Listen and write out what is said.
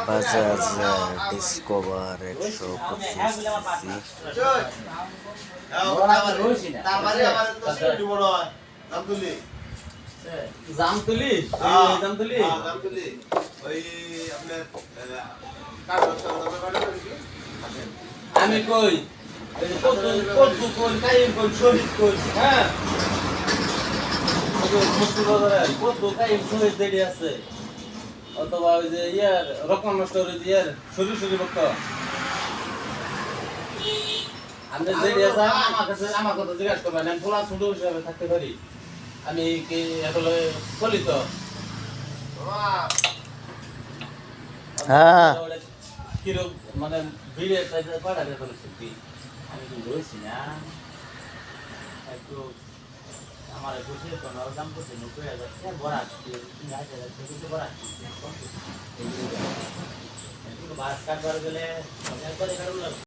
Bajaj discover 125 Jamtoli Jamtoli ওই আপনার আমি কই কত কোন টাইম কোন শহীদ কই হ্যাঁ মুক্তিবাজারে কত টাইম শহীদ দেরি আছে অথবা ওই যে ইয়ার রকম স্টোর ইয়ার শরীর ভক্ত আমি দেরি আছে আমার কথা জিজ্ঞাসা করবেন আমি খোলা ছোট হিসাবে থাকতে পারি আমি কি আসলে চলি তো হ্যাঁ কিরকম মানে ভিড়ে পাঠাতে চলেছে কি আমি তো রয়েছি না একটু আমার বসে তো দাম করছে 90,000 বড় আসছে 3,000 বড় আসছে বাস কাটবার গেলে